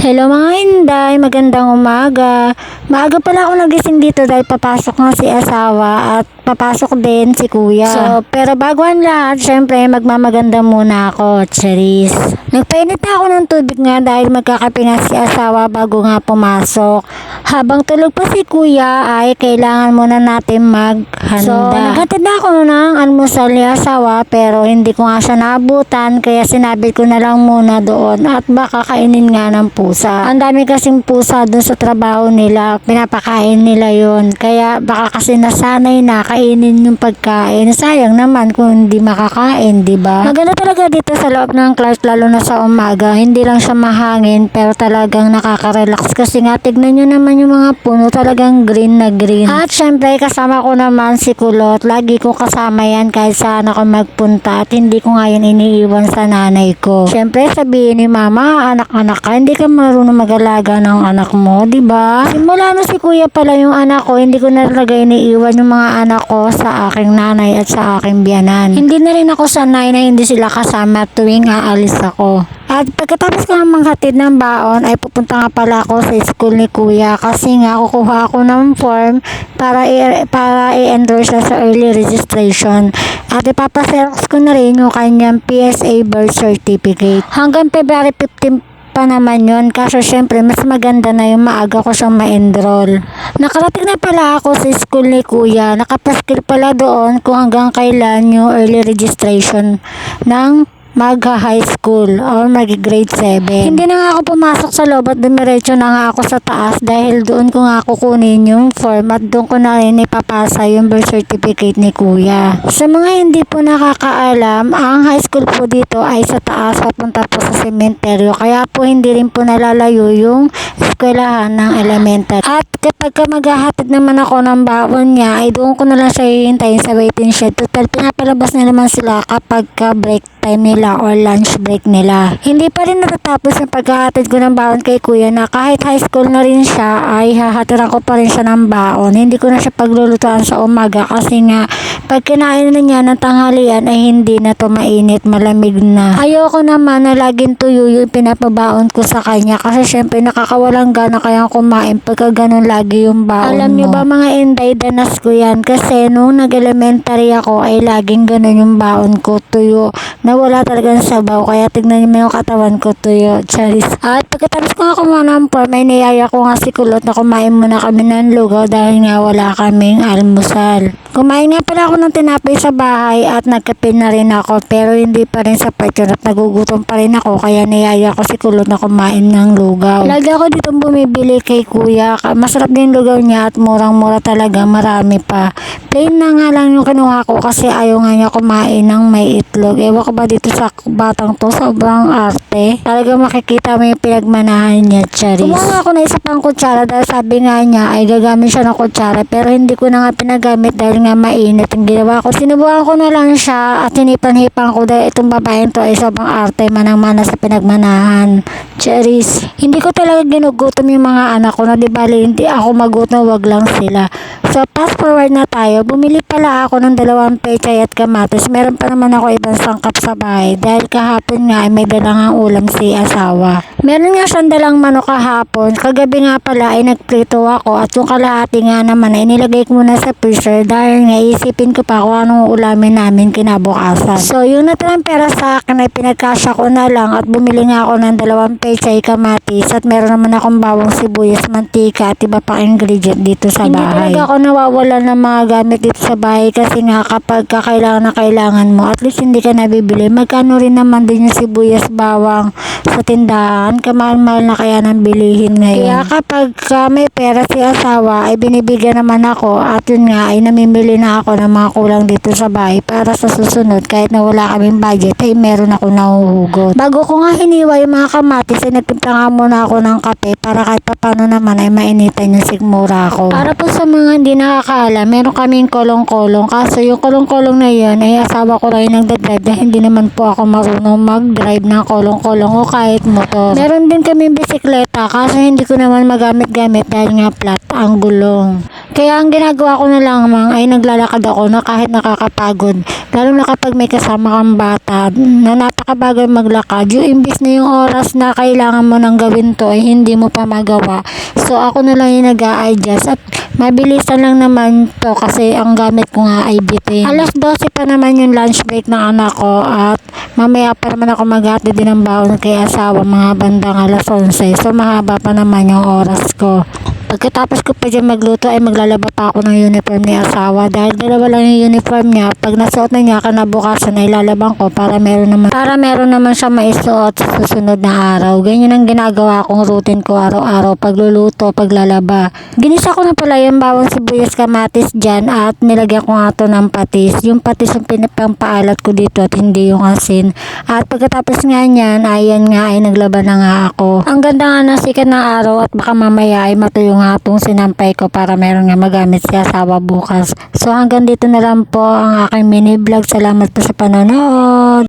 Hello mga Inday, magandang umaga. Maaga pala ako nagising dito dahil papasok nga si asawa at papasok din si kuya. Pero bago ang lahat, syempre magmamaganda muna ako, Charis. Nagpainit na ako ng tubig nga dahil magkakape nga si asawa bago nga pumasok. Habang tulog pa si kuya ay kailangan muna natin maghanda. So, naghatid na ako ng almusal ni asawa pero hindi ko nga siya naabutan kaya sinabi ko na lang muna doon at baka kainin nga ng pusa. Ang dami kasing pusa doon sa trabaho nila, pinapakain nila yon. Kaya baka kasi nasanay na kainin yung pagkain. Sayang naman kung hindi makakain, di ba? Maganda talaga dito sa loob ng class lalo na sa umaga. Hindi lang siya mahangin pero talagang nakaka-relax kasi nga tignan nyo naman yung mga puno talagang green na green. At syempre kasama ko naman si Kulot. Lagi ko kasama yan kahit saan ako magpunta at hindi ko nga yan iniiwan sa nanay ko. Syempre sabihin ni mama, anak-anak ka, hindi ka marunong mag-alaga ng anak mo, di ba? Simula na si kuya pala yung anak ko, hindi ko na talaga iniiwan yung mga anak ko sa aking nanay at sa aking biyanan. Hindi na rin ako sanay na hindi sila kasama tuwing aalis ako. At pagkatapos ko nga maghatid ng baon ay pupunta nga pala ako sa school ni kuya kasi nga kukuha ako ng form para i-enroll siya sa early registration. At ipapaserox ko na rin yung kanyang PSA birth certificate. Hanggang February 15 pa naman yun, kaso syempre mas maganda na yung maaga ko siyang ma-enroll. Nakarating na pala ako sa school ni kuya, nakapaskil pala doon kung hanggang kailan yung early registration ng mag-high school or mag-grade 7. Hindi na nga ako pumasok sa loob at dumiretso na nga ako sa taas dahil doon ko nga kukunin yung form at doon ko na rin ipapasa yung birth certificate ni kuya. Sa mga hindi po nakakaalam, ang high school po dito ay sa taas papunta po sa sementeryo kaya po hindi rin po nalalayo yung eskwelahan ng elementary. At kapag maghahatid naman ako ng baon niya ay doon ko na lang siya hihintayin sa waiting shed. Total pinapalabas na naman sila kapag break time nila or lunch break nila. Hindi pa rin natatapos yung paghahatid ko ng baon kay kuya na kahit high school na rin siya ay hahatiran ko pa rin siya ng baon. Hindi ko na siya paglulutuan sa umaga kasi nga pag kinain na niya ng tanghalian ay hindi na to mainit, malamig na. Ayoko naman na laging tuyo yung pinapabaon ko sa kanya kasi syempre nakakawalang gana kayang kumain pagka ganun lagi yung baon Alam nyo ba mga Inday, danas ko yan kasi nung nag-elementary ako ay laging ganun yung baon ko, tuyo na wala talagang sabaw kaya tignan niyo yung katawan ko tuyo, Charis. At pagkatapos ko nga kumuha ng form ay niyaya ko nga si Kulot na kumain muna kami ng lugaw dahil nga wala kaming almusal. Kumain nga pala ako ng tinapay sa bahay at nagkape na rin ako pero hindi pa rin sapat yun at nagugutom pa rin ako kaya niyaya ko si Kulot na kumain ng lugaw. Lagi ako dito bumibili kay kuya, masarap din lugaw niya at murang-mura talaga, marami pa. Plain na nga lang yung kinuha ko kasi ayaw nga niya kumain ng may itlog. Ewan ko ba dito sa batang to, sobrang arte. Talaga makikita mo yung pinagmanahan niya, Charis. Kumuha ako na isa pang kutsara dahil sabi nga niya ay gagamit siya ng kutsara pero hindi ko na nga pinagamit dahil nga mainit ang ginawa ko. Sinubukan ko na lang siya at hinipan-hipan ko dahil itong babaeng to ay sobrang arte, manang-mana sa pinagmanahan, Charis. Hindi ko talaga ginugutom yung mga anak ko na di bali hindi ako magutom, wag lang sila. So fast forward na tayo, bumili pala ako ng 2 pechay at kamatis. Meron pa naman ako ibang sangkap sa bahay dahil kahapon nga ay may dalang ulam si asawa. Meron nga siyang dalang manok kahapon. Kagabi nga pala ay nagprito ako at yung kalahati nga naman ay nilagay ko muna sa freezer dahil nga isipin ko pa kung anong ulamin namin kinabukasan. So yung natirang pera sa akin ay pinagkasya ko na lang at bumili nga ako ng 2 pechay kamatis at meron naman akong bawang sibuyas, mantika at iba pang ingredient dito sa bahay. Hindi talaga ako nawawala ng mga gamit dito sa bahay kasi nga kapag kailangan na kailangan mo at least hindi ka nabibili. Magkano rin naman din yung sibuyas, bawang sa tindahan, kamahal-mahal na kaya nang bilihin ngayon. Kaya kapag may pera si asawa ay binibigyan naman ako at yun nga ay namimili na ako ng mga kulang dito sa bahay para sa susunod kahit na wala kaming budget ay meron ako nahuhugot. Bago ko nga hiniwa yung mga kamatis ay nagpunta nga muna ako ng kape para kahit paano naman ay mainitan yung sigmura ko. Para po sa mga hindi nakakaalam, meron kaming kolong-kolong. Kaso yung kolong-kolong na yun ay asawa ko lang yung nagdadrive dahil hindi naman po ako marunong mag-drive ng kolong-kolong o kahit motor. Meron din kaming bisikleta kaso hindi ko naman magamit-gamit dahil nga flat ang gulong. Kaya ang ginagawa ko na lamang ay naglalakad ako na kahit nakakapagod. Lalo na kapag may kasama kang bata na napakabagal maglakad, yung imbis na yung oras na kailangan mo nang gawin to ay hindi mo pa magawa. So ako na lang yung nag-a-adjust at mabilisan lang naman to kasi ang gamit ko nga ay bitin. Alas 12 pa naman yung lunch break ng anak ko at mamaya pa naman ako maghatid din ng baon kay asawa mga bandang alas 11. So mahaba pa naman yung oras ko. Pagkatapos ko pa dyan magluto ay maglalaba pa ako ng uniform ni asawa dahil dalawa lang yung uniform niya. Pag nasuot na niya kinabukasan ay lalabang ko para meron naman siya maisuot sa susunod na araw. Ganyan ang ginagawa kong routine ko araw-araw, pagluluto, paglalaba. Ginisa ko na pala yung bawang sibuyas kamatis dyan at nilagyan ko nga ito ng patis. Yung patis yung pinampaalat ko dito at hindi yung asin. At pagkatapos nga niyan, ayan nga ay naglaba na nga ako. Ang ganda nga ng sikat ng araw at baka mamaya ay matuyo nga itong sinampay ko para meron nga magamit si asawa bukas. So hanggang dito na lang po ang aking mini vlog. Salamat po sa panonood.